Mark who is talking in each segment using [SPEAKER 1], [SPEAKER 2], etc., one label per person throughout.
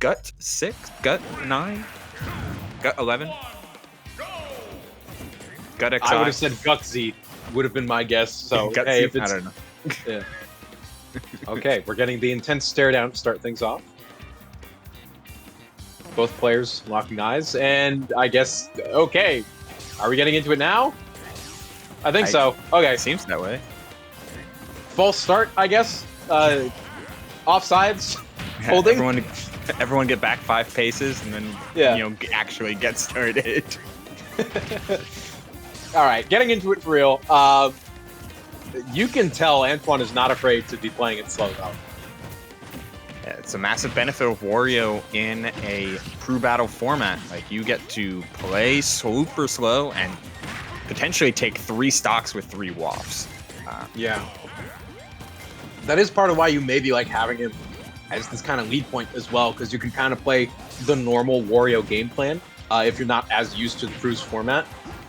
[SPEAKER 1] Gut 6, Gut 9, Gut 11, Gut XI.
[SPEAKER 2] I would have said Gutsy would have been my guess. So
[SPEAKER 1] Gutsy,
[SPEAKER 2] hey, if it's
[SPEAKER 1] I don't know.
[SPEAKER 2] yeah. Okay, we're getting the intense stare down to start things off. Both players locking eyes, and I guess okay. Are we getting into it now? I think so. Okay,
[SPEAKER 1] It seems that way.
[SPEAKER 2] false start, I guess. Offsides. Holding.
[SPEAKER 1] Everyone get back 5 paces, and then actually get started.
[SPEAKER 2] All right, getting into it for real. You can tell Antoine is not afraid to be playing it slow though.
[SPEAKER 1] Yeah, it's a massive benefit of Wario in a crew battle format. Like, you get to play super slow and potentially take 3 stocks with 3 wafts.
[SPEAKER 2] Yeah. That is part of why you maybe like having him as this kind of lead point as well, because you can kind of play the normal Wario game plan if you're not as used to the cruise format,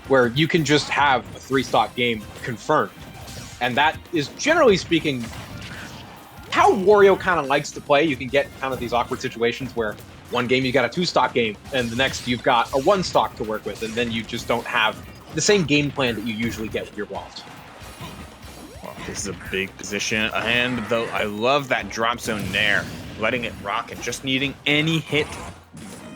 [SPEAKER 2] where you can just have a 3-stock game confirmed. And that is, generally speaking, how Wario kind of likes to play. You can get kind of these awkward situations where one game you got a 2-stock game, and the next you've got a 1-stock to work with, and then you just don't have the same game plan that you usually get with your waft.
[SPEAKER 1] Well, this is a big position, and though I love that drop zone there, letting it rock and just needing any hit.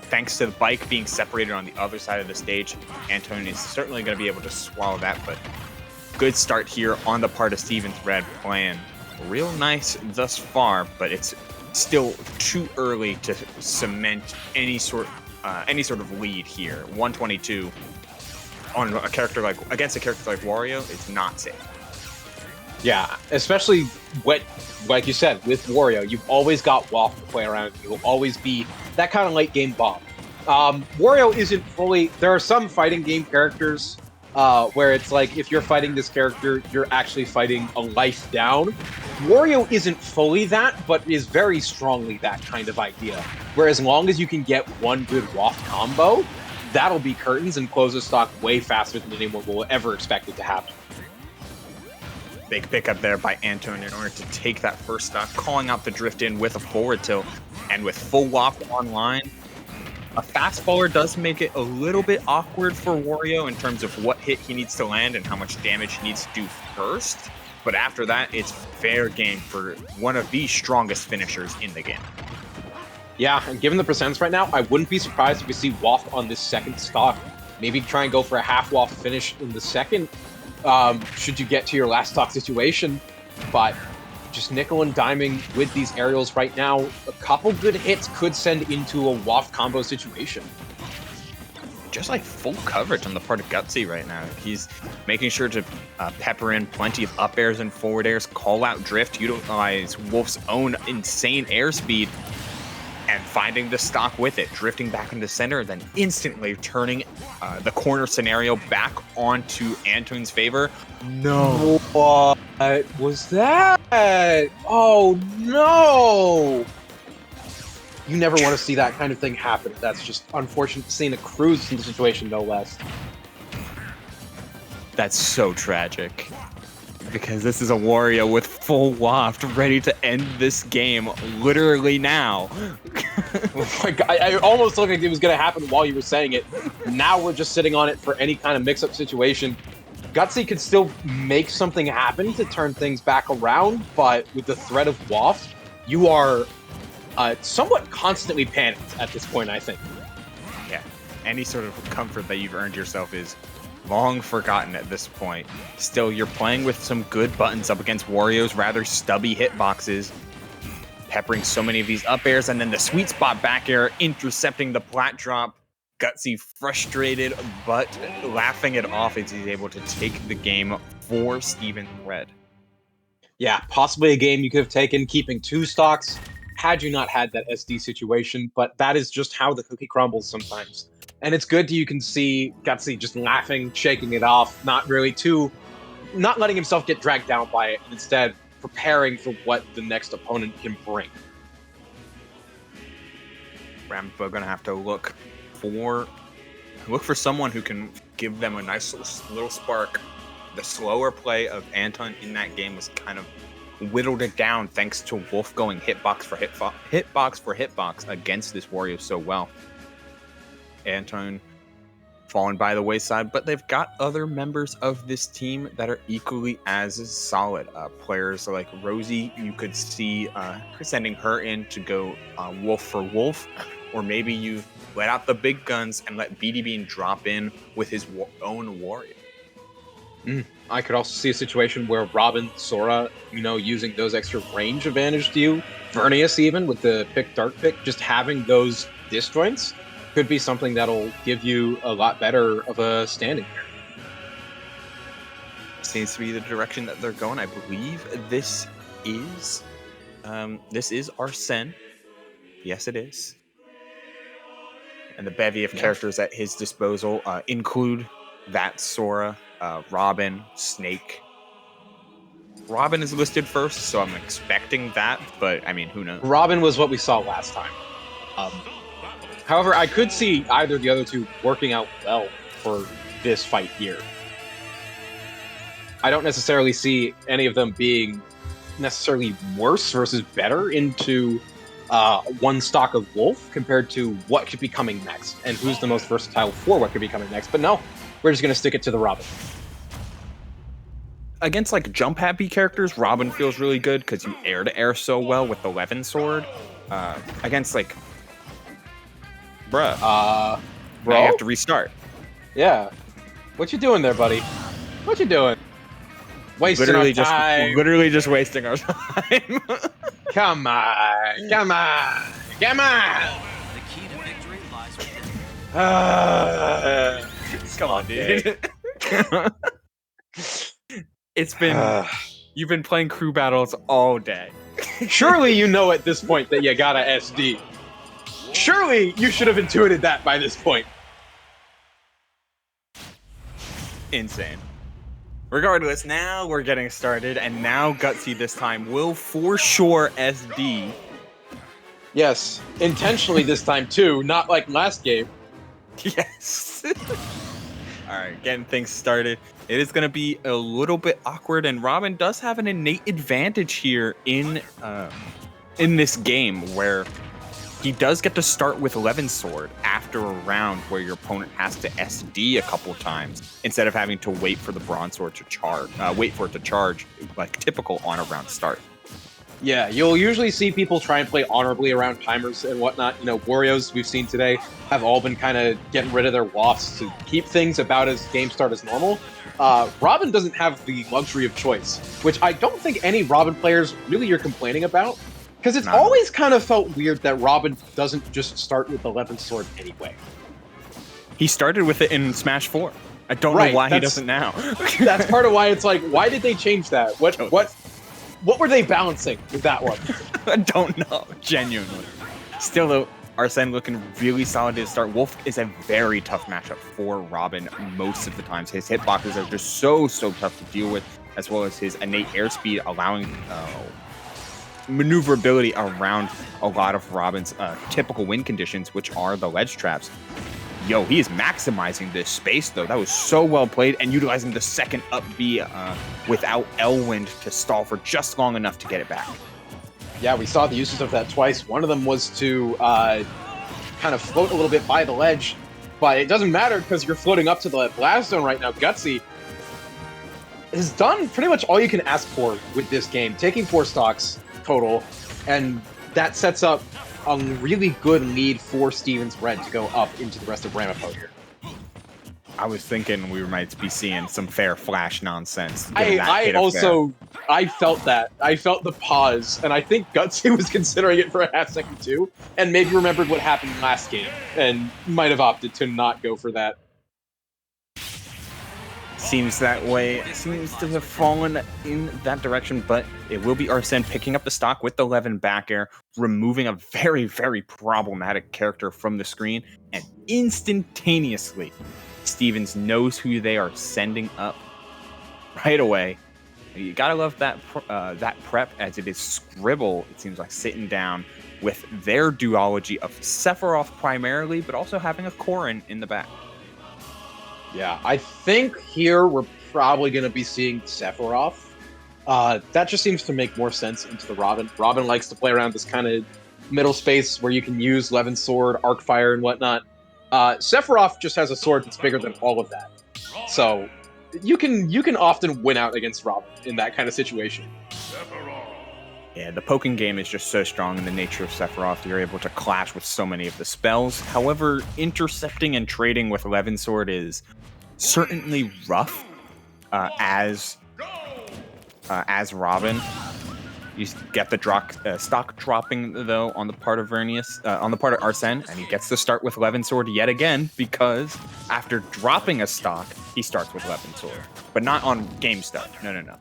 [SPEAKER 1] Thanks to the bike being separated on the other side of the stage, Antoine is certainly going to be able to swallow that, but good start here on the part of Steven's Red playing real nice thus far, but it's still too early to cement any sort of lead here. 122 on a character against a character like Wario is not safe.
[SPEAKER 2] Yeah, especially like you said, with Wario, you've always got Waft to play around. You'll always be that kind of late game bomb. Wario isn't fully. There are some fighting game characters where it's like if you're fighting this character, you're actually fighting a life down. Wario isn't fully that, but is very strongly that kind of idea. Where as long as you can get one good Waft combo, that'll be curtains and close the stock way faster than anyone will ever expect it to happen.
[SPEAKER 1] Big pickup there by Antoine in order to take that first stock, calling out the drift in with a forward tilt, and with full waft online. A fast faller does make it a little bit awkward for Wario in terms of what hit he needs to land and how much damage he needs to do first. But after that, it's fair game for one of the strongest finishers in the game.
[SPEAKER 2] Yeah, and given the percents right now, I wouldn't be surprised if we see Waft on this second stock. Maybe try and go for a half Waft finish in the second, should you get to your last stock situation. But just nickel and diming with these aerials right now. A couple good hits could send into a Waft combo situation.
[SPEAKER 1] Just like full coverage on the part of Gutsy right now. He's making sure to pepper in plenty of up airs and forward airs, call out drift, utilize Wolf's own insane airspeed, and finding the stock with it, drifting back into center, then instantly turning the corner scenario back onto Antoine's favor. No.
[SPEAKER 2] What was that? Oh, no! You never want to see that kind of thing happen. That's just unfortunate seeing a cruise in the situation, no less.
[SPEAKER 1] That's so tragic. Because this is a Wario with full waft ready to end this game literally now.
[SPEAKER 2] Oh my God, I almost looked like it was going to happen while you were saying it. Now we're just sitting on it for any kind of mix-up situation. Gutsy could still make something happen to turn things back around, but with the threat of waft, you are somewhat constantly panicked at this point, I think.
[SPEAKER 1] Yeah, any sort of comfort that you've earned yourself is long forgotten at this point. Still, you're playing with some good buttons up against Wario's rather stubby hitboxes, peppering so many of these up airs, and then the sweet spot back air intercepting the plat drop. Gutsy frustrated, but laughing it off as he's able to take the game for Steven Red.
[SPEAKER 2] Yeah, possibly a game you could have taken keeping 2 stocks had you not had that SD situation, but that is just how the cookie crumbles sometimes. And it's good you can see Gutsy just laughing, shaking it off, not letting himself get dragged down by it, and instead preparing for what the next opponent can bring.
[SPEAKER 1] Ramapo gonna have to look for someone who can give them a nice little spark. The slower play of Anton in that game was kind of whittled it down thanks to Wolf going hitbox for hitbox against this Wario so well. Anton fallen by the wayside, but they've got other members of this team that are equally as solid. Players like Rosie, you could see sending her in to go wolf for wolf, or maybe you let out the big guns and let BD Bean drop in with his own Wario.
[SPEAKER 2] I could also see a situation where Robin, Sora, using those extra range advantage to you, Vernius even with the dark pick, just having those disjoints could be something that'll give you a lot better of a standing here.
[SPEAKER 1] Seems to be the direction that they're going. I believe this is Arsene. Yes, it is. And the bevy of characters at his disposal include that Sora, Robin, Snake. Robin is listed first, so I'm expecting that, but I mean, who knows?
[SPEAKER 2] Robin was what we saw last time. However, I could see either of the other two working out well for this fight here. I don't necessarily see any of them being necessarily worse versus better into one stock of Wolf compared to what could be coming next and who's the most versatile for what could be coming next. But no, we're just going to stick it to the Robin.
[SPEAKER 1] Against like jump happy characters, Robin feels really good because you air to air so well with the Levin sword. Against like bro, I have to restart.
[SPEAKER 2] Yeah. What you doing there, buddy? What you doing? Wasting our time.
[SPEAKER 1] Literally just wasting our time.
[SPEAKER 2] Come on. Come on. Come on.
[SPEAKER 3] The key to victory lies within.
[SPEAKER 1] Come on, dude. It's been... You've been playing crew battles all day.
[SPEAKER 2] Surely you know at this point that you gotta SD. Surely you should have intuited that by this point.
[SPEAKER 1] Insane. Regardless, now we're getting started, and now Gutsy this time will for sure SD.
[SPEAKER 2] Yes, intentionally this time too, not like last game.
[SPEAKER 1] Yes. Alright, getting things started. It is going to be a little bit awkward, and Robin does have an innate advantage here in this game, where he does get to start with Levin's sword after a round where your opponent has to SD a couple times instead of having to wait for the bronze sword to charge, like typical on a round start.
[SPEAKER 2] Yeah, you'll usually see people try and play honorably around timers and whatnot. Wario's we've seen today have all been kind of getting rid of their wafts to keep things about as game start as normal. Robin doesn't have the luxury of choice, which I don't think any Robin players really are complaining about. Because it's always kind of felt weird that Robin doesn't just start with the Levin sword anyway.
[SPEAKER 1] He started with it in Smash 4. I don't know why he doesn't now.
[SPEAKER 2] That's part of why it's like, why did they change that? What were they balancing with that one?
[SPEAKER 1] I don't know, genuinely. Still, though, Arsene looking really solid to start. Wolf is a very tough matchup for Robin most of the times. His hitboxes are just so tough to deal with, as well as his innate airspeed allowing maneuverability around a lot of Robin's typical win conditions, which are the ledge traps. Yo, he is maximizing this space, though. That was so well played, and utilizing the second up B without Elwind to stall for just long enough to get it back.
[SPEAKER 2] Yeah, we saw the uses of that twice. One of them was to kind of float a little bit by the ledge, but it doesn't matter because you're floating up to the blast zone right now. Gutsy has done pretty much all you can ask for with this game, taking 4 stocks total, and that sets up a really good lead for Stevens Red to go up into the rest of Ramapo here.
[SPEAKER 1] I was thinking we might be seeing some fair flash nonsense.
[SPEAKER 2] I felt that. I felt the pause, and I think Gutsy was considering it for a half second too, and maybe remembered what happened last game, and might have opted to not go for that.
[SPEAKER 1] Seems that way. Seems to have fallen in that direction, but it will be Arsene picking up the stock with the Levin back air, removing a very, very problematic character from the screen, and instantaneously, Stevens knows who they are sending up right away. You gotta love that prep, as it is Scribble, it seems like, sitting down with their duology of Sephiroth primarily, but also having a Corrin in the back.
[SPEAKER 2] Yeah, I think here we're probably going to be seeing Sephiroth. That just seems to make more sense into the Robin. Robin likes to play around this kind of middle space where you can use Levin's sword, arc fire, and whatnot. Sephiroth just has a sword that's bigger than all of that, so you can often win out against Robin in that kind of situation.
[SPEAKER 1] Yeah, the poking game is just so strong in the nature of Sephiroth. You're able to clash with so many of the spells. However, intercepting and trading with Levin's sword is certainly rough as Robin. You get the stock dropping though on the part of on the part of Arsene, and he gets to start with Levin's sword yet again because after dropping a stock, he starts with Levin's sword, but not on game start. No.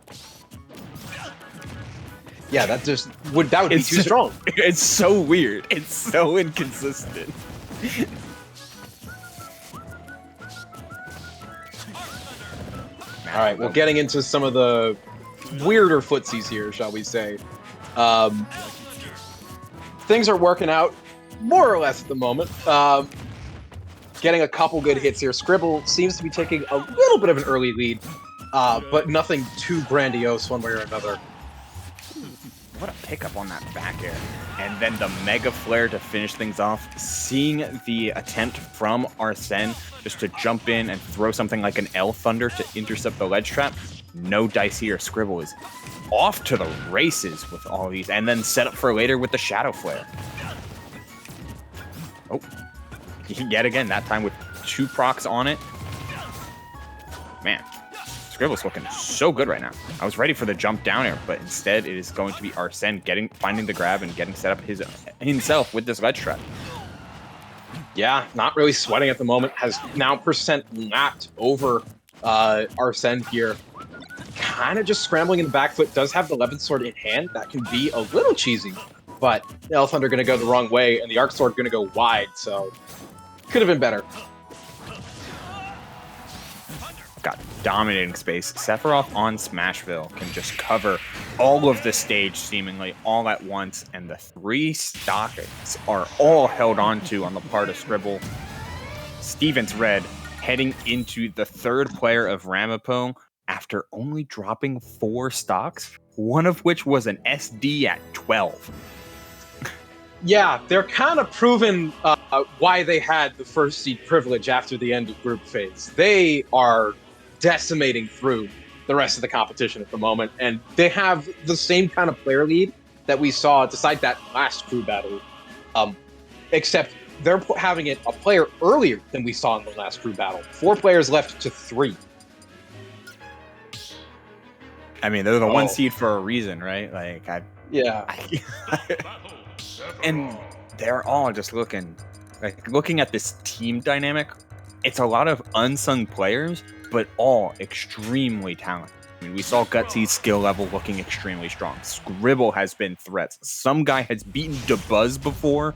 [SPEAKER 2] Yeah, that would be too strong.
[SPEAKER 1] It's so weird. It's so inconsistent.
[SPEAKER 2] All right, well, getting into some of the weirder footsies here, shall we say. Things are working out more or less at the moment. Getting a couple good hits here. Scribble seems to be taking a little bit of an early lead, but nothing too grandiose one way or another.
[SPEAKER 1] What a pickup on that back air. And then the Mega Flare to finish things off. Seeing the attempt from Arsene just to jump in and throw something like an L Thunder to intercept the ledge trap. No dice here. Scribble is off to the races with all of these. And then set up for later with the Shadow Flare. Oh. Yet again, that time with 2 procs on it. Man. Scribble's looking so good right now. I was ready for the jump down air, but instead it is going to be Arsene finding the grab and getting set up himself with this ledge trap.
[SPEAKER 2] Yeah, not really sweating at the moment. Has now percent lapped over Arsene here. Kind of just scrambling in the back foot. Does have the Levin's sword in hand. That can be a little cheesy, but the L Thunder going to go the wrong way, and the Arc Sword going to go wide, so could have been better.
[SPEAKER 1] Got dominating space. Sephiroth on Smashville can just cover all of the stage seemingly all at once, and the 3 stockings are all held onto on the part of Scribble. Steven's red heading into the 3rd player of Ramapo after only dropping 4 stocks, one of which was an SD at 12.
[SPEAKER 2] Yeah, they're kind of proving why they had the first seed privilege after the end of group phase. They are decimating through the rest of the competition at the moment, and they have the same kind of player lead that we saw to decide that last crew battle, except they're having it a player earlier than we saw in the last crew battle. 4 players left to 3.
[SPEAKER 1] I mean, they're the 1 seed for a reason, right? Like, and they're all just looking at this team dynamic. It's a lot of unsung players, but all extremely talented. I mean, we saw Gutsy's skill level looking extremely strong. Scribble has been threats. Some guy has beaten DeBuzz before.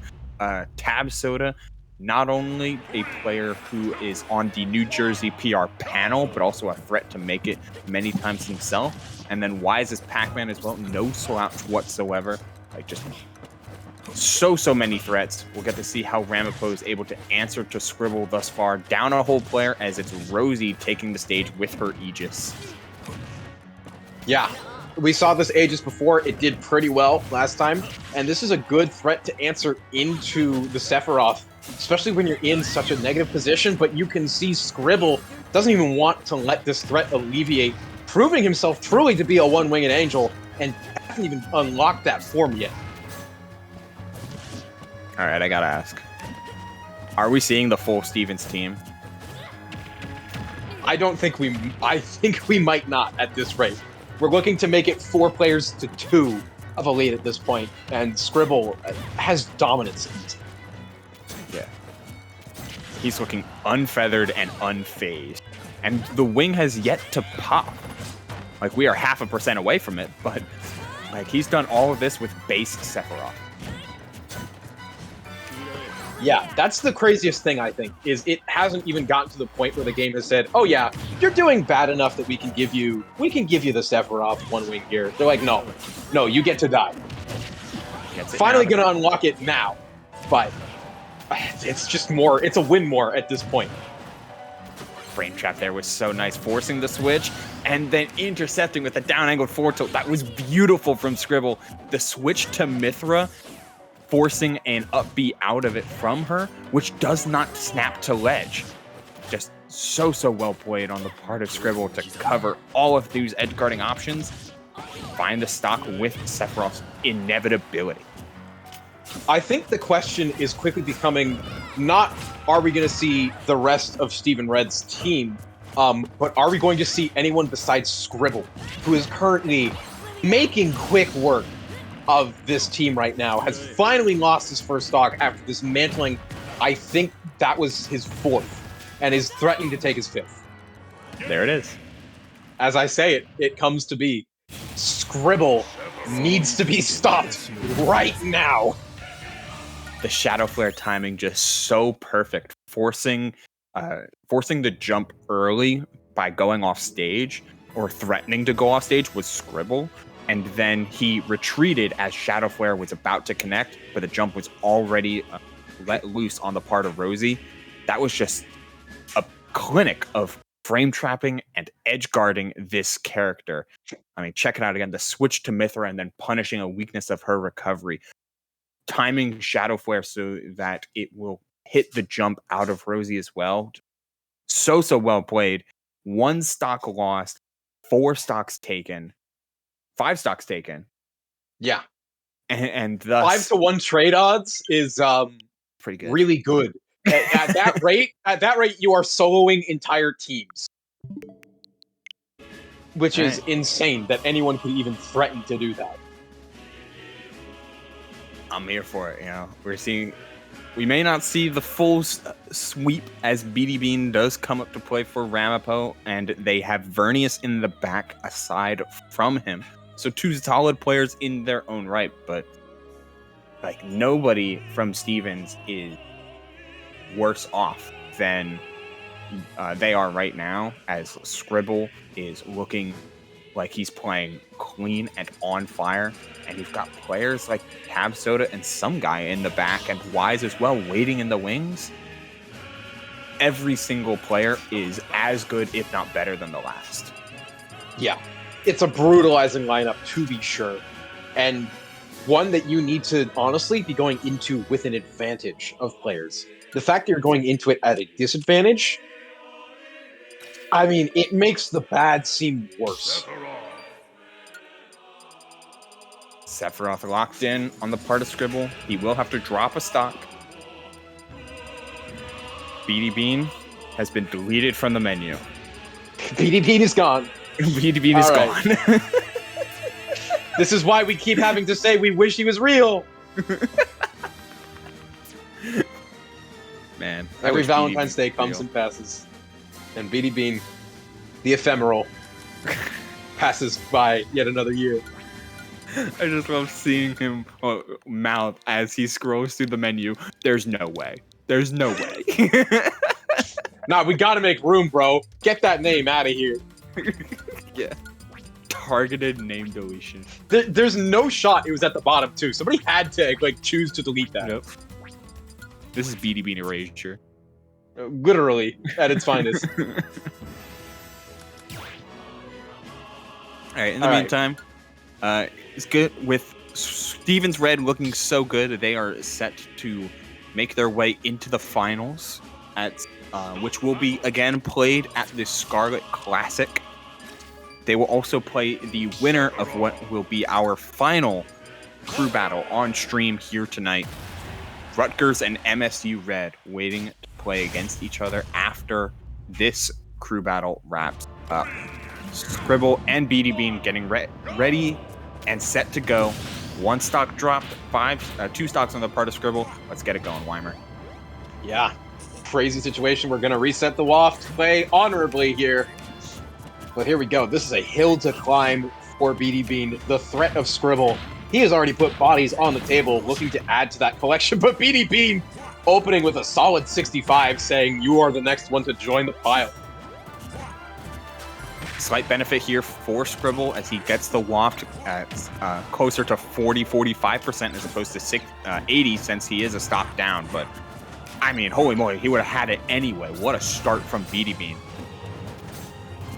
[SPEAKER 1] Tab Soda, not only a player who is on the New Jersey PR panel, but also a threat to make it many times himself. And then Wise as Pac-Man as well. No slouch whatsoever. Like, just so many threats. We'll get to see how Ramapo is able to answer to Scribble thus far. Down a whole player as it's Rosie taking the stage with her Aegis.
[SPEAKER 2] Yeah, we saw this Aegis before. It did pretty well last time, and this is a good threat to answer into the Sephiroth, especially when you're in such a negative position, but you can see Scribble doesn't even want to let this threat alleviate, proving himself truly to be a one-winged angel, and hasn't even unlocked that form yet.
[SPEAKER 1] All right, I gotta ask. Are we seeing the full Stevens team?
[SPEAKER 2] I think we might not at this rate. We're looking to make it 4 players to 2 of a lead at this point, and Scribble has dominance.
[SPEAKER 1] Yeah. He's looking unfeathered and unfazed. And the wing has yet to pop. Like, we are 0.5% away from it, but like, he's done all of this with base Sephiroth.
[SPEAKER 2] Yeah, that's the craziest thing, I think, is it hasn't even gotten to the point where the game has said, oh yeah, you're doing bad enough that we can give you the Sephiroth one wing here. They're like, no, you get to die. Finally gonna unlock it now, but it's just more, it's a win more at this point.
[SPEAKER 1] frame trap there was so nice, forcing the switch and then intercepting with a down angled forward tilt. That was beautiful from Scribble. The switch to Mithra, forcing an up B out of it from her, which does not snap to ledge. Just so well played on the part of Scribble to cover all of these edge guarding options, find the stock with Sephiroth's inevitability.
[SPEAKER 2] I think the question is quickly becoming not are we going to see the rest of Steven Red's team, but are we going to see anyone besides Scribble, who is currently making quick work of this team right now, has finally lost his first stock after dismantling, I think that was his 4th, and is threatening to take his 5th.
[SPEAKER 1] There it is.
[SPEAKER 2] As I say it, it comes to be. Scribble needs to be stopped right now.
[SPEAKER 1] The Shadow Flare timing just so perfect, forcing the jump early by going off stage or threatening to go off stage was Scribble, and then he retreated as Shadow Flare was about to connect, but the jump was already let loose on the part of Rosie. That was just a clinic of frame trapping and edge guarding this character. I mean, check it out again. The switch to Mithra and then punishing a weakness of her recovery. Timing Shadow Flare so that it will hit the jump out of Rosie as well. So well played. 1 stock lost, 4 stocks taken, 5 stocks taken.
[SPEAKER 2] Yeah.
[SPEAKER 1] And thus
[SPEAKER 2] 5-to-1 trade odds is
[SPEAKER 1] pretty good.
[SPEAKER 2] Really good. At that rate, you are soloing entire teams. Which is insane that anyone could even threaten to do that.
[SPEAKER 1] I'm here for it. We may not see the full sweep as BD Bean does come up to play for Ramapo, and they have Vernius in the back aside from him. So 2 solid players in their own right, but like nobody from Stevens is worse off than they are right now, as Scribble is looking like he's playing clean and on fire, and you've got players like Tab Soda and some guy in the back, and Wise as well, waiting in the wings. Every single player is as good, if not better, than the last.
[SPEAKER 2] Yeah, it's a brutalizing lineup, to be sure, and one that you need to honestly be going into with an advantage of players. The fact that you're going into it at a disadvantage, I mean, it makes the bad seem worse.
[SPEAKER 1] Sephiroth locked in on the part of Scribble. He will have to drop a stock. BD Bean has been deleted from the menu.
[SPEAKER 2] BD Bean is gone.
[SPEAKER 1] BD Bean is gone.
[SPEAKER 2] This is why we keep having to say we wish he was real.
[SPEAKER 1] Man,
[SPEAKER 2] every Valentine's Day comes and passes, and BD Bean, the ephemeral, passes by yet another year.
[SPEAKER 1] I just love seeing him mouth as he scrolls through the menu. There's no way. There's no way.
[SPEAKER 2] Nah, we gotta make room, bro. Get that name out of here.
[SPEAKER 1] Yeah. Targeted name deletion.
[SPEAKER 2] There's no shot it was at the bottom, too. Somebody had to, choose to delete that.
[SPEAKER 1] Nope. This is BD Bean erasure.
[SPEAKER 2] Literally, at its finest.
[SPEAKER 1] Alright, in the meantime, it's good with Stevens Red looking so good. They are set to make their way into the finals, which will be again played at the Scarlet Classic. They will also play the winner of what will be our final crew battle on stream here tonight. Rutgers and MSU Red waiting to play against each other after this crew battle wraps up. Scribble and BD Bean getting ready and set to go. 1 stock dropped, 2 stocks on the part of Scribble. Let's get it going, Weimer.
[SPEAKER 2] Yeah, crazy situation. We're gonna reset the waft, play honorably here. But here we go. This is a hill to climb for BD Bean. The threat of Scribble. He has already put bodies on the table, looking to add to that collection. But BD Bean opening with a solid 65, saying, "You are the next one to join the pile."
[SPEAKER 1] Slight benefit here for Scribble as he gets the waft at closer to 40-45% as opposed to 80 since he is a stock down. But I mean, holy moly, he would have had it anyway. What a start from BD Bean.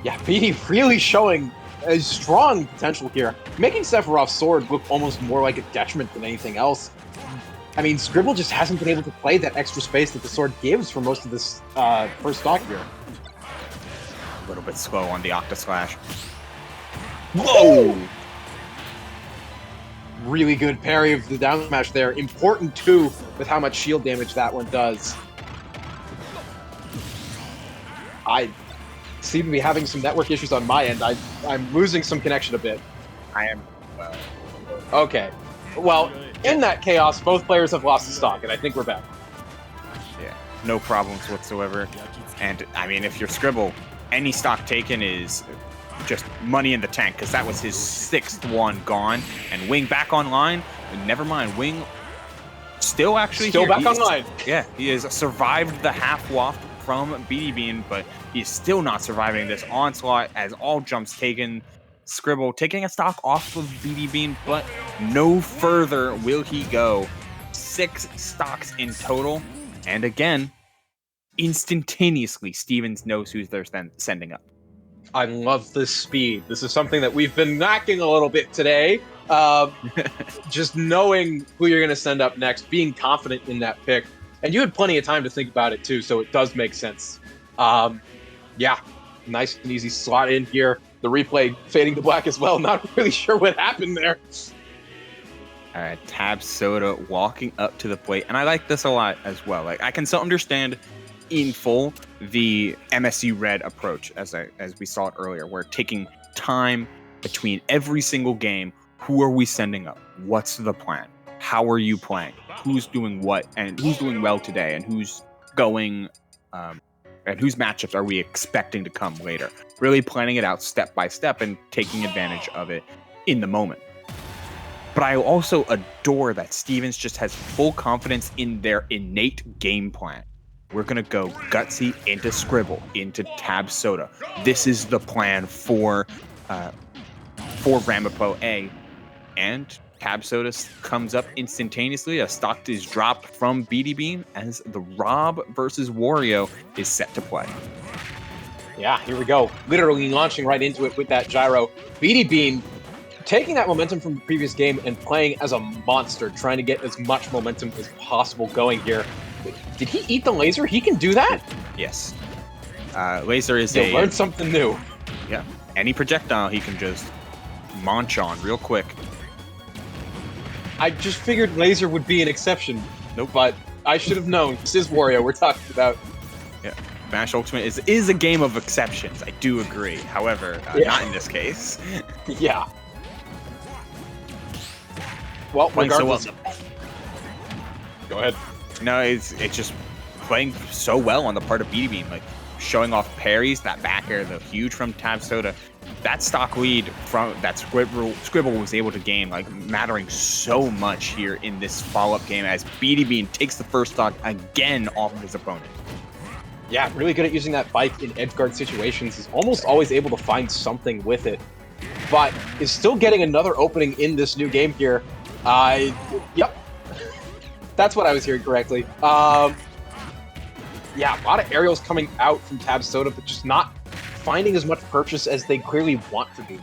[SPEAKER 2] Yeah, BD really showing a strong potential here, making Sephiroth's sword look almost more like a detriment than anything else. I mean, Scribble just hasn't been able to play that extra space that the sword gives for most of this first stock here.
[SPEAKER 1] A little bit slow on the Octa Slash. Whoa!
[SPEAKER 2] Really good parry of the down smash there. Important, too, with how much shield damage that one does. I seem to be having some network issues on my end. I'm losing some connection a bit.
[SPEAKER 1] I am.
[SPEAKER 2] Okay. Well, in that chaos, both players have lost the stock, and I think we're back.
[SPEAKER 1] Yeah, no problems whatsoever. And, I mean, if you're Scribble, any stock taken is just money in the tank, because that was his 6th one gone. And Wing back online. And never mind, Wing still actually
[SPEAKER 2] Still
[SPEAKER 1] here.
[SPEAKER 2] back online.
[SPEAKER 1] Yeah, he has survived the half waft from BD Bean, but he's still not surviving this onslaught as all jumps taken. Scribble taking a stock off of BD Bean, but no further will he go. 6 stocks in total. And again, instantaneously, Stevens knows who they're sending up.
[SPEAKER 2] I love this speed. This is something that we've been lacking a little bit today. Just knowing who you're going to send up next, being confident in that pick. And you had plenty of time to think about it, too, so it does make sense. Yeah, nice and easy slot in here. The replay fading to black as well. Not really sure what happened there.
[SPEAKER 1] All right, Tab Soda walking up to the plate. And I like this a lot as well. Like, I can still understand in full the MSU Red approach, as we saw it earlier, where taking time between every single game. Who are we sending up? What's the plan? How are you playing? Who's doing what? And who's doing well today? And who's going... and whose matchups are we expecting to come later? Really planning it out step by step and taking advantage of it in the moment. But I also adore that Stevens just has full confidence in their innate game plan. We're going to go gutsy into Scribble, into Tab Soda. This is the plan for Ramapo A. And Tab Soda comes up instantaneously. A stock is dropped from BD Bean as the Rob versus Wario is set to play.
[SPEAKER 2] Yeah, here we go. Literally launching right into it with that gyro. BD Bean taking that momentum from the previous game and playing as a monster, trying to get as much momentum as possible going here. Did he eat the laser? He can do that?
[SPEAKER 1] Yes. Laser is
[SPEAKER 2] You'll learn something new.
[SPEAKER 1] Yeah. Any projectile he can just munch on real quick.
[SPEAKER 2] I just figured laser would be an exception.
[SPEAKER 1] Nope.
[SPEAKER 2] But I should have known. This is Wario we're talking about.
[SPEAKER 1] Yeah. Smash Ultimate is a game of exceptions. I do agree. However, not in this case.
[SPEAKER 2] Yeah. Well,
[SPEAKER 1] Playing
[SPEAKER 2] regardless.
[SPEAKER 1] so well.
[SPEAKER 2] Go ahead.
[SPEAKER 1] No, it's just playing so well on the part of BD Bean, like showing off parries, that back air, the huge from Tab Soda. That stock lead from that Scribble was able to gain, like mattering so much here in this follow-up game as BD Bean takes the first stock again off of his opponent.
[SPEAKER 2] Yeah, really good at using that bike in edgeguard situations. Is almost always able to find something with it, but is still getting another opening in this new game here. Yep. That's what I was hearing correctly. Yeah, a lot of aerials coming out from Tab Soda, but just not finding as much purchase as they clearly want to do.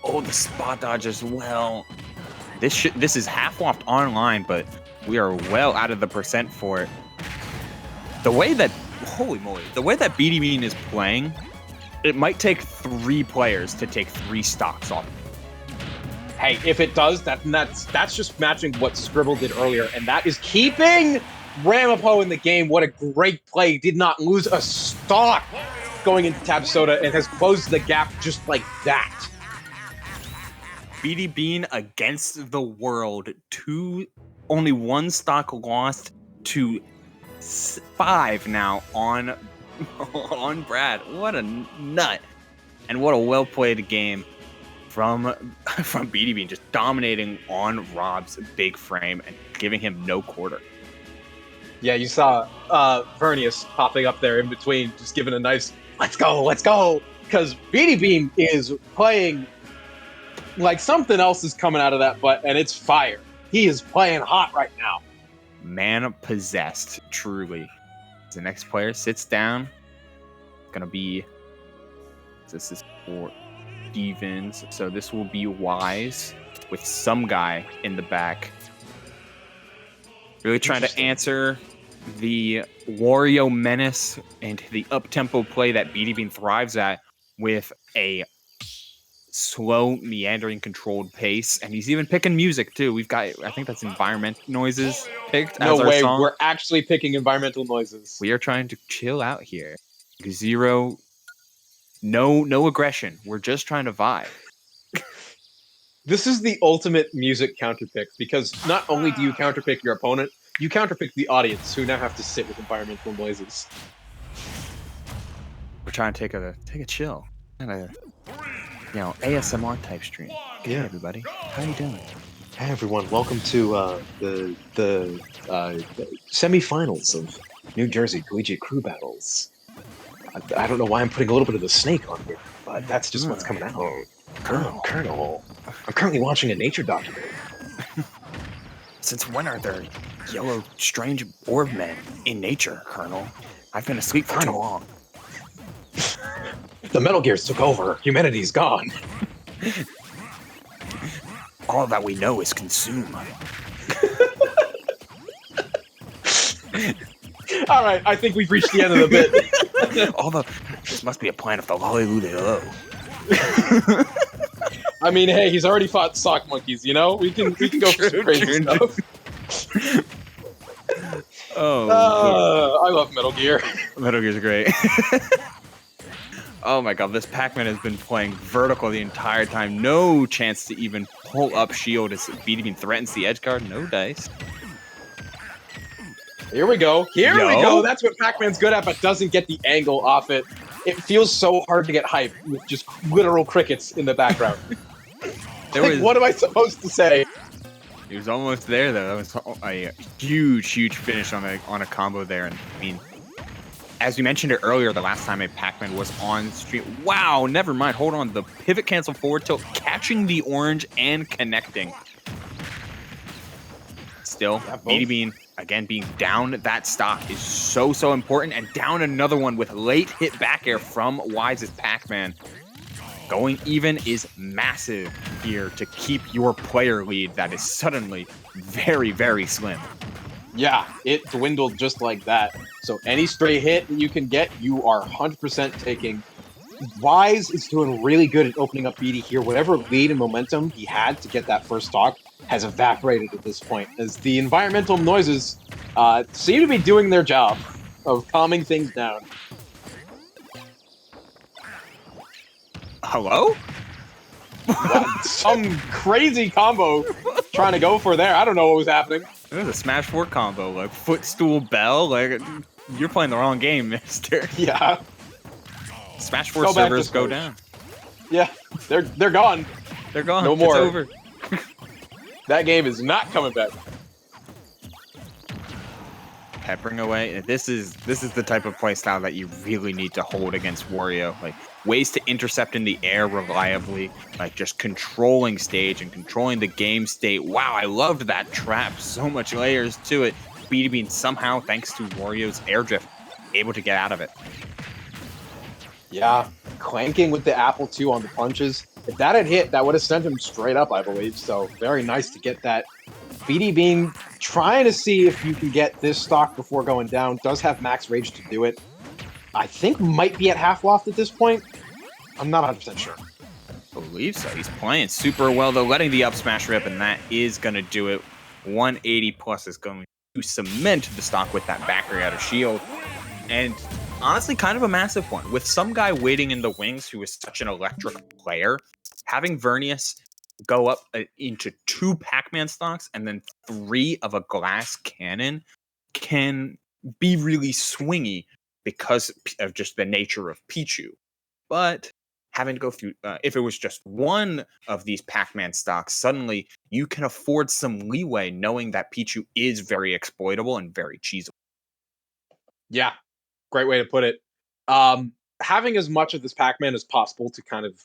[SPEAKER 1] Oh, the spot dodge as well. This is half waft online, but we are well out of the percent for it. The way that, holy moly, the way that BD Bean is playing, it might take 3 players to take 3 stocks off.
[SPEAKER 2] Hey, if it does, that's just matching what Scribble did earlier, and that is keeping Ramapo in the game. What a great play. Did not lose a stock going into Tab Soda and has closed the gap just like that.
[SPEAKER 1] BD Bean against the world. Only 1 stock lost to 5 now on Brad. What a nut. And what a well-played game from BD Bean, just dominating on Rob's big frame and giving him no quarter.
[SPEAKER 2] Yeah, you saw Vernius popping up there in between, just giving a nice, let's go, because BD Bean is playing like something else is coming out of that butt, and it's fire. He is playing hot right now.
[SPEAKER 1] Man possessed, truly. The next player sits down. gonna be. This is for Stevens, so this will be Wise with some guy in the back. Really trying to answer the Wario menace and the up-tempo play that BD Bean thrives at with a slow, meandering, controlled pace. And he's even picking music, too. We've got, I think that's environment noises picked
[SPEAKER 2] No
[SPEAKER 1] as our
[SPEAKER 2] way,
[SPEAKER 1] song.
[SPEAKER 2] we're actually picking environmental noises.
[SPEAKER 1] We are trying to chill out here. Zero, no aggression. We're just trying to vibe.
[SPEAKER 2] This is the ultimate music counterpick because not only do you counterpick your opponent, you counterpick the audience who now have to sit with environmental noises.
[SPEAKER 1] We're trying to take a chill, kind of, ASMR type stream. Hey,
[SPEAKER 2] Yeah.
[SPEAKER 1] everybody, how you doing?
[SPEAKER 2] Hey everyone, welcome to the semifinals of New Jersey Collegiate Crew Battles. I don't know why I'm putting a little bit of the snake on here, but that's just what's coming out. Colonel. I'm currently watching a nature documentary.
[SPEAKER 1] Since when are there yellow, strange orb men in nature, Colonel? I've been asleep for too
[SPEAKER 2] Colonel.
[SPEAKER 1] long.
[SPEAKER 2] The Metal Gears took over. Humanity's gone.
[SPEAKER 1] All that we know is consume.
[SPEAKER 2] All right, I think we've reached the end of the bit.
[SPEAKER 1] This must be a plan of the Lolly.
[SPEAKER 2] I mean, hey, he's already fought sock monkeys. You know, we can go for some crazy stuff. I love Metal Gear.
[SPEAKER 1] Metal Gear's great. Oh my god, this Pac-Man has been playing vertical the entire time. No chance to even pull up shield as BD threatens the edge guard. No dice.
[SPEAKER 2] Here we go. Here we go. That's what Pac-Man's good at, but doesn't get the angle off it. It feels so hard to get hype with just literal crickets in the background. What am I supposed to say?
[SPEAKER 1] He was almost there, though. That was a huge finish on a combo there. And I mean, as we mentioned it earlier, the last time a Pac-Man was on stream. Wow, never mind. Hold on. The pivot cancel forward tilt, catching the orange and connecting. Still, BD Bean, again, being down that stock is so important. And down another one with late hit back air from Wise's Pac-Man. Going even is massive here to keep your player lead that is suddenly very slim.
[SPEAKER 2] Yeah, it dwindled just like that. So any stray hit that you can get, you are 100% taking. Wise is doing really good at opening up BD here. Whatever lead and momentum he had to get that first stock has evaporated at this point, as the environmental noises seem to be doing their job of calming things down.
[SPEAKER 1] Hello?
[SPEAKER 2] Some crazy combo trying to go for there. I don't know what was happening.
[SPEAKER 1] It was a Smash 4 combo, like footstool bell. Like, you're playing the wrong game, mister.
[SPEAKER 2] Yeah.
[SPEAKER 1] Smash 4 servers go down.
[SPEAKER 2] Yeah, they're gone.
[SPEAKER 1] They're gone.
[SPEAKER 2] No more.
[SPEAKER 1] It's over.
[SPEAKER 2] That game is not coming back.
[SPEAKER 1] Peppering away. This is the type of playstyle that you really need to hold against Wario. Like, ways to intercept in the air reliably, like just controlling stage and controlling the game state. Wow, I loved that trap. So much layers to it. BD Bean somehow, thanks to Wario's air drift, able to get out of it.
[SPEAKER 2] Yeah, clanking with the apple too on the punches. If that had hit, that would have sent him straight up, I believe. So very nice to get that. BD Bean trying to see if you can get this stock before going down. Does have max rage to do it. I think might be at half loft at this point. I'm not 100% sure.
[SPEAKER 1] I believe so. He's playing super well, though, letting the up smash rip, and that is going to do it. 180 plus is going to cement the stock with that back air out of shield. And honestly, kind of a massive one. With some guy waiting in the wings who is such an electric player, having Vernius go up into 2 Pac-Man stocks and then 3 of a glass cannon can be really swingy because of just the nature of Pichu. But having to go through, if it was just one of these Pac-Man stocks, suddenly you can afford some leeway knowing that Pichu is very exploitable and very cheesable.
[SPEAKER 2] Yeah, great way to put it. Having as much of this Pac-Man as possible to kind of,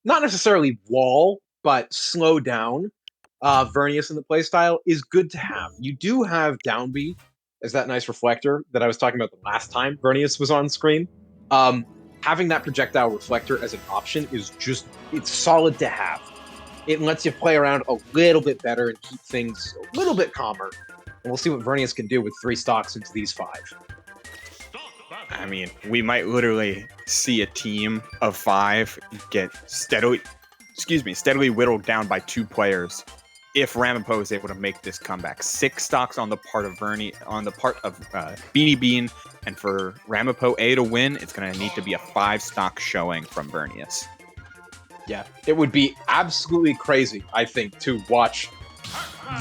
[SPEAKER 2] not necessarily wall, but slow down Vernius in the playstyle is good to have. You do have down B as that nice reflector that I was talking about the last time Vernius was on screen. Having that projectile reflector as an option is just, it's solid to have. It lets you play around a little bit better and keep things a little bit calmer. And we'll see what Vernius can do with 3 stocks into these 5.
[SPEAKER 1] I mean, we might literally see a team of 5 get steadily whittled down by 2 players if Ramapo is able to make this comeback. 6 stocks on the part of Beanie Bean, and for Ramapo A to win, it's going to need to be a 5 stock showing from Vernius.
[SPEAKER 2] Yeah, it would be absolutely crazy, I think, to watch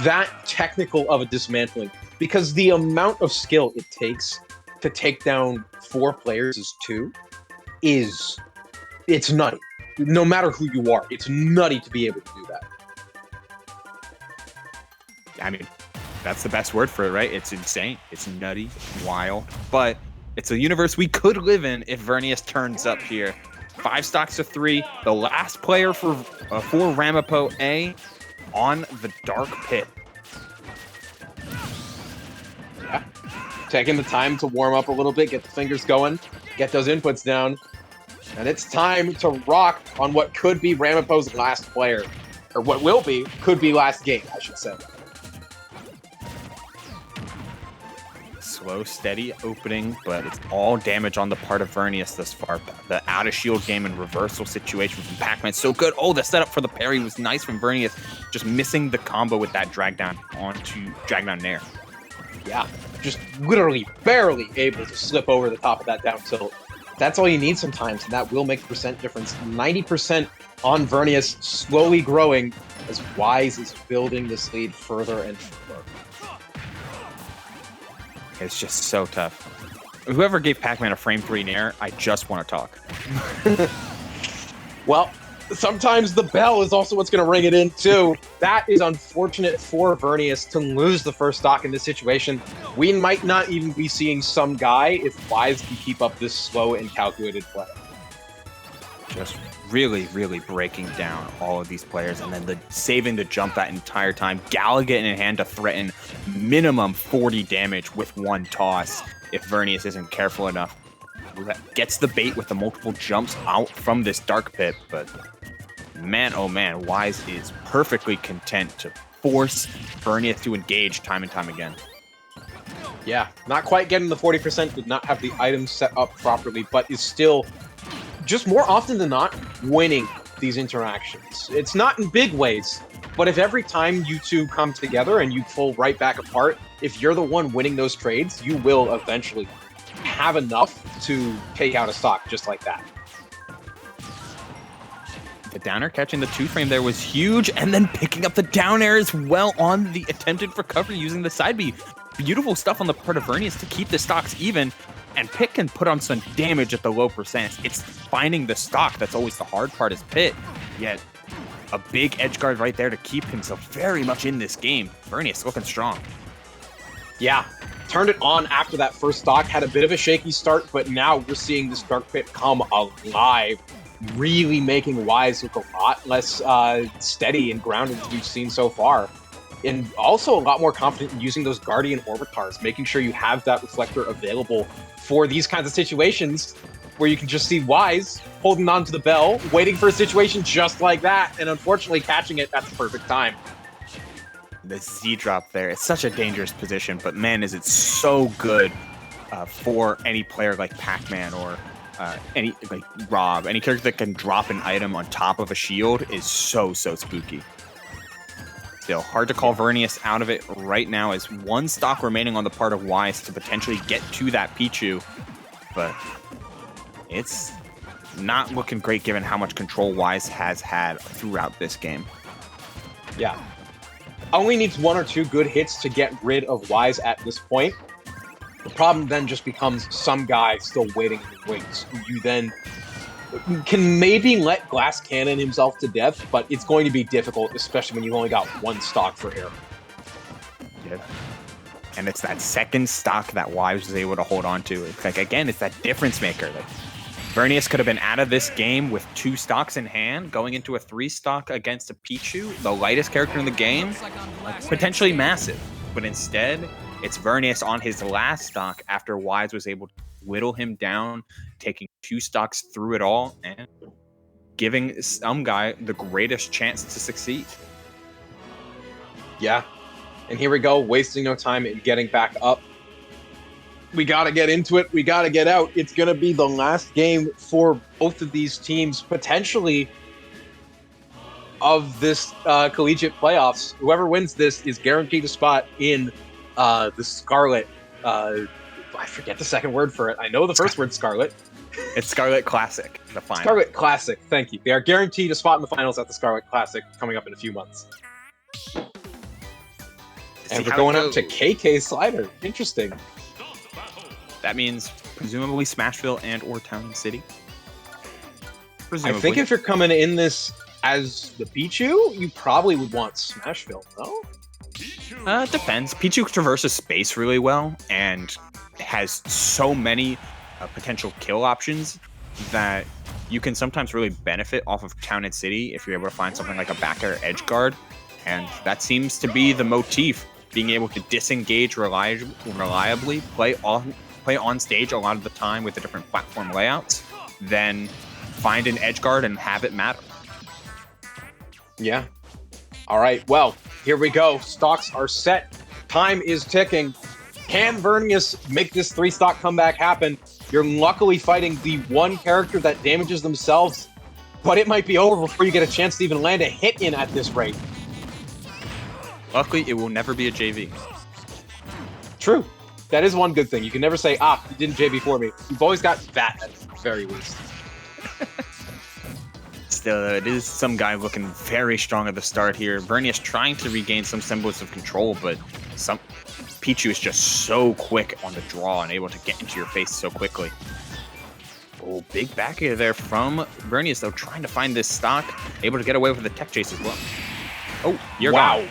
[SPEAKER 2] that technical of a dismantling, because the amount of skill it takes to take down 4 players as 2 it's nutty. No matter who you are, it's nutty to be able to do that.
[SPEAKER 1] I mean, that's the best word for it, right? It's insane. It's nutty, wild, but it's a universe we could live in if Vernius turns up here. 5 stocks to 3. The last player for Ramapo A on the Dark Pit.
[SPEAKER 2] Yeah. Taking the time to warm up a little bit, get the fingers going, get those inputs down. And it's time to rock on what could be Ramapo's last player. Or what could be last game, I should say.
[SPEAKER 1] Slow, steady opening, but it's all damage on the part of Vernius thus far. The out of shield game and reversal situation from Pac-Man so good. Oh, the setup for the parry was nice from Vernius. Just missing the combo with that drag down nair.
[SPEAKER 2] Yeah, just literally barely able to slip over the top of that down tilt. That's all you need sometimes, and that will make the percent difference. 90% on Vernius, slowly growing as Wise is building this lead further and further.
[SPEAKER 1] It's just so tough. Whoever gave Pac-Man a frame 3 nair, I just want to talk.
[SPEAKER 2] Well, sometimes the bell is also what's going to ring it in, too. That is unfortunate for Vernius to lose the first stock in this situation. We might not even be seeing some guy if Wise can keep up this slow and calculated play.
[SPEAKER 1] Just really, really breaking down all of these players, and then saving the jump that entire time. Gallagher in hand to threaten minimum 40 damage with 1 toss if Vernius isn't careful enough. Gets the bait with the multiple jumps out from this Dark Pit, but man, oh man, Wise is perfectly content to force Vernius to engage time and time again.
[SPEAKER 2] Yeah, not quite getting the 40%, did not have the items set up properly, but is still, just more often than not, winning these interactions. It's not in big ways, but if every time you two come together and you pull right back apart, if you're the one winning those trades, you will eventually have enough to take out a stock just like that.
[SPEAKER 1] The downer catching the 2-frame there was huge, and then picking up the down air as well on the attempted recovery using the side B. Beautiful stuff on the part of Vernius to keep the stocks even, and Pit can put on some damage at the low percents. It's finding the stock that's always the hard part as Pit, yet a big edge guard right there to keep himself very much in this game. Vernius looking strong.
[SPEAKER 2] Yeah, turned it on after that first stock, had a bit of a shaky start, but now we're seeing this Dark Pit come alive, really making Wise look a lot less steady and grounded as we've seen so far. And also a lot more confident in using those Guardian Orbitars, making sure you have that reflector available for these kinds of situations where you can just see Wise holding on to the bell, waiting for a situation just like that, and unfortunately catching it at the perfect time.
[SPEAKER 1] The Z drop there, it's such a dangerous position, but man, is it so good for any player like Pac-Man or any like Rob. Any character that can drop an item on top of a shield is so spooky. Still hard to call Vernius out of it right now, as 1 stock remaining on the part of Wise to potentially get to that Pichu, but it's not looking great given how much control Wise has had throughout this game.
[SPEAKER 2] Yeah. Only needs 1 or 2 good hits to get rid of Wise at this point. The problem then just becomes some guy still waiting in the wings, who you then can maybe let Glass Cannon himself to death, but it's going to be difficult, especially when you've only got 1 stock for air.
[SPEAKER 1] Yeah. And it's that second stock that Wise was able to hold on to. It's like, again, it's that difference maker. Like, Vernius could have been out of this game with 2 stocks in hand, going into a 3 stock against a Pichu, the lightest character in the game, potentially massive. But instead, it's Vernius on his last stock after Wise was able whittle him down, taking 2 stocks through it all, and giving some guy the greatest chance to succeed.
[SPEAKER 2] Yeah. And here we go, wasting no time in getting back up. We got to get into it. We got to get out. It's going to be the last game for both of these teams, potentially, of this collegiate playoffs. Whoever wins this is guaranteed a spot in the Scarlet. I forget the second word for it. I know the first word, Scarlet.
[SPEAKER 1] It's Scarlet Classic, the final.
[SPEAKER 2] Scarlet Classic, thank you. They are guaranteed a spot in the finals at the Scarlet Classic coming up in a few months. And we're going up to KK Slider. Interesting.
[SPEAKER 1] That means presumably Smashville and or Town and City. Presumably.
[SPEAKER 2] I think if you're coming in this as the Pichu, you probably would want Smashville, no?
[SPEAKER 1] It depends. Pichu traverses space really well and has so many potential kill options that you can sometimes really benefit off of Town and City if you're able to find something like a back air edge guard. And that seems to be the motif, being able to disengage reliably, play on stage a lot of the time with the different platform layouts, then find an edge guard and have it matter.
[SPEAKER 2] Yeah. All right. Well, here we go. Stocks are set. Time is ticking. Can Vernius make this 3-stock comeback happen? You're luckily fighting the one character that damages themselves, but it might be over before you get a chance to even land a hit in at this rate.
[SPEAKER 1] Luckily, it will never be a JV.
[SPEAKER 2] True. That is one good thing. You can never say, you didn't JV for me. You've always got that at the very least.
[SPEAKER 1] Still, it is some guy looking very strong at the start here. Vernius trying to regain some semblance of control, but Pichu is just so quick on the draw and able to get into your face so quickly. Oh, big back air there from Vernius, though, trying to find this stock. Able to get away with the tech chase as well. Oh, you're gone.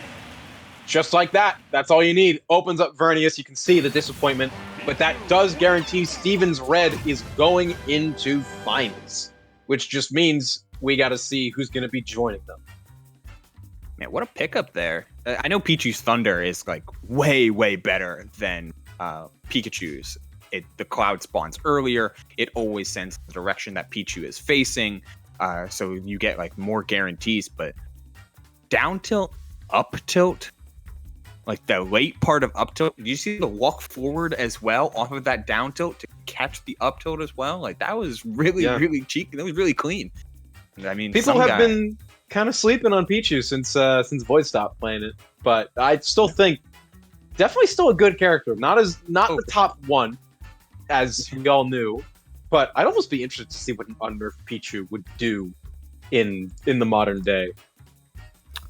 [SPEAKER 2] Just like that. That's all you need. Opens up Vernius. You can see the disappointment, but that does guarantee Steven's Red is going into finals, which just means we got to see who's going to be joining them.
[SPEAKER 1] Man, what a pickup there. I know Pichu's Thunder is like way, way better than Pikachu's. The cloud spawns earlier. It always sends the direction that Pichu is facing. So you get like more guarantees, but down tilt, up tilt, like the late part of up tilt, did you see the walk forward as well off of that down tilt to catch the up tilt as well? Like that was really, really cheeky. That was really clean. I mean,
[SPEAKER 2] people have been kind of sleeping on Pichu since Void stopped playing it, but I still think definitely still a good character. Not the top one, as we all knew, but I'd almost be interested to see what an unnerfed Pichu would do in the modern day.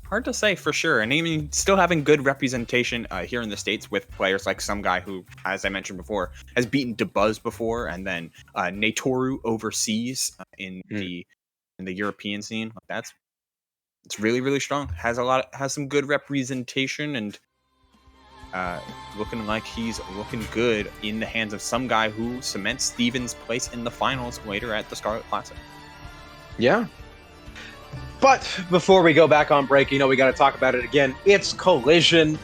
[SPEAKER 1] Hard to say for sure. And I mean, still having good representation here in the States with players like some guy who, as I mentioned before, has beaten DeBuzz before, and then Natoru overseas in the European scene. It's really, really strong. Has some good representation, and looking like he's looking good in the hands of some guy who cements Steven's place in the finals later at the Scarlet Classic.
[SPEAKER 2] Yeah. But before we go back on break, we got to talk about it again. It's Collision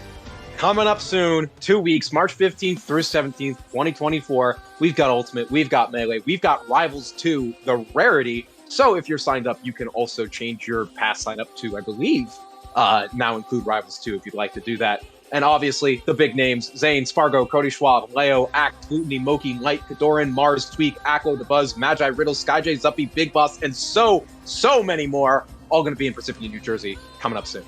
[SPEAKER 2] coming up soon. 2 weeks, March 15th through 17th, 2024. We've got Ultimate, we've got Melee, we've got Rivals 2, the Rarity. So if you're signed up, you can also change your pass sign up to, I believe, now include Rivals 2 if you'd like to do that. And obviously, the big names, Zane, Spargo, Cody Schwab, Leo, Act, Glutony, Moki, Light, Kadoran, Mars, Tweak, Aklo, DeBuzz, Magi, Riddle, Skyjay, Zuppy, Big Boss, and so many more, all going to be in Parsippany, New Jersey, coming up soon.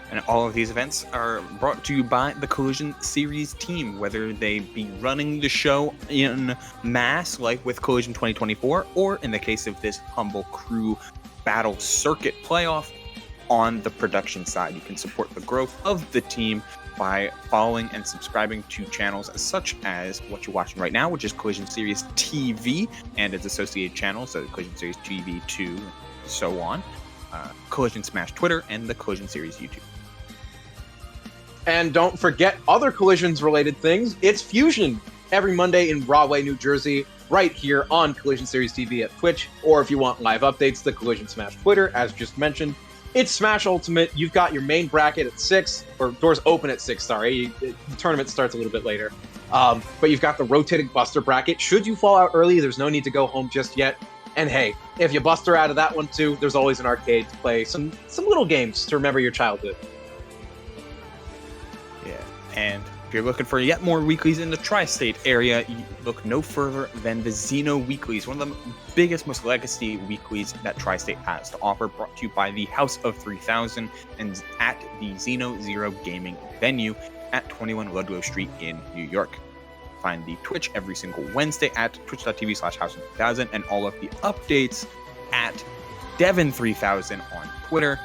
[SPEAKER 1] And all of these events are brought to you by the Collision Series team, whether they be running the show in mass, like with Collision 2024, or in the case of this Humble Crew Battle Circuit playoff, on the production side. You can support the growth of the team by following and subscribing to channels such as what you're watching right now, which is Collision Series TV and its associated channels, so Collision Series TV 2, and so on, Collision Smash Twitter, and the Collision Series YouTube.
[SPEAKER 2] And don't forget other Collisions-related things. It's Fusion every Monday in Broadway, New Jersey, right here on Collision Series TV at Twitch, or if you want live updates, the Collision Smash Twitter, as just mentioned. It's Smash Ultimate. You've got your main bracket at 6, or doors open at 6, sorry. The tournament starts a little bit later. But you've got the rotating Buster bracket. Should you fall out early, there's no need to go home just yet. And hey, if you Buster out of that one too, there's always an arcade to play some little games to remember your childhood.
[SPEAKER 1] Yeah, and if you're looking for yet more weeklies in the tri-state area, you look no further than the Xeno Weeklies, one of the biggest, most legacy weeklies that Tri-State has to offer, brought to you by the House of 3000 and at the Xeno Zero Gaming venue at 21 Ludlow Street in New York. Find the Twitch every single Wednesday at twitch.tv/House of 3000 and all of the updates at Devin3000 on Twitter,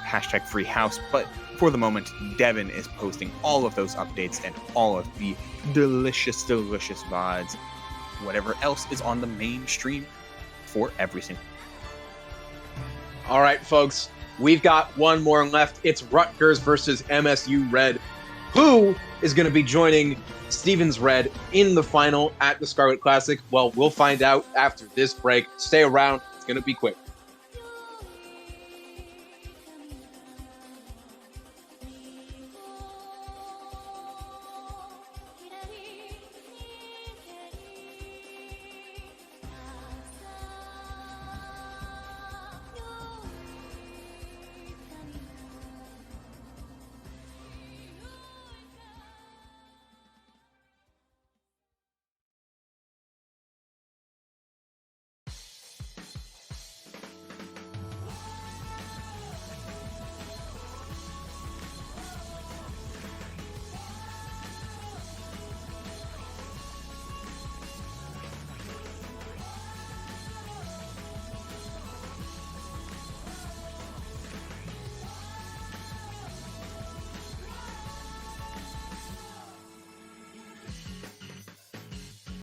[SPEAKER 1] hashtag FreeHouse, but for the moment, Devin is posting all of those updates and all of the delicious, delicious VODs, whatever else is on the main stream for every single.
[SPEAKER 2] All right, folks, we've got one more left. It's Rutgers versus MSU Red. Who is going to be joining Stevens Red in the final at the Scarlet Classic? Well, we'll find out after this break. Stay around. It's going to be quick.